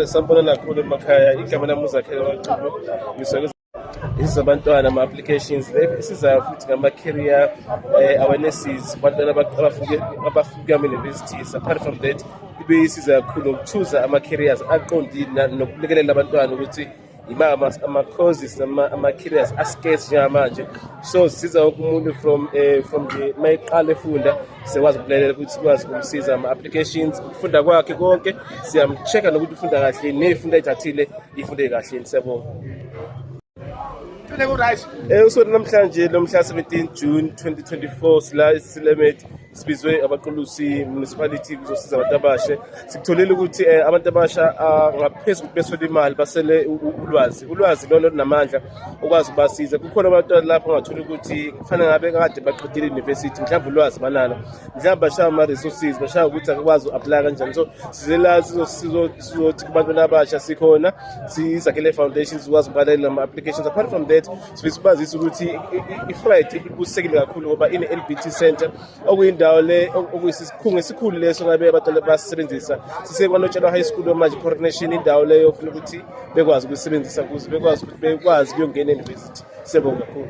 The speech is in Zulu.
Sanibonela kakhulu emakhaya. Igama lami uZakhele ngisuke izabantwana ama-applications siza futhi ngama-career awarenesses abantwana abafika ama-universities. Apart from that ibe isiza kakhulu ngokuchuza ama-careers aqondile nokulekelela abantwana ukuthi ama-courses ama-careers ascarce njengamanje, so siza wonke umuntu from the mayiqala efunda sikwazi ukulelela ukuthi sikwazi ukumsiza ama-applications, ukufunda kwakhe konke siyam-check-a nokuthi ufunda kahle ney'fundo ayithathile ifunde kahle. Siyabonga. So namhlanje lomhla 17 June 2024 sila Silemet sibizwe abaqulusi municipality kuzosiza abantu abasha. Sikutholile ukuthi abantu abasha ngaphezulu besola imali basele ulwazi lolo namandla ukwazi ukubasiza. Kukhona abantu lapho ongathola ukuthi kufanele ngabe kade baqedile university, mhlawumbe ulwazi banalo, mhlawumbe bashaya ama-resources, bashaya ukuthi akwazi u-apply kanjani. So sizela sizothi kubantu abasha sikhona sizakhele foundations ukwazi ukubalela ama-applications. Apart from that sifisa ukubazisa ukuthi i-Friday ibusekile kakhulu ngoba ine-LBT Center okuyindawo le okuyisikhungo esikhulu leso ngabe abantu basebenzisa sisekwanotshela high school manje coordination, indawo leyo ufuna ukuthi bekwazi ukuyisebenzisa ukuze bekwazi ukuyongena e-university. Siyabonga kakhulu.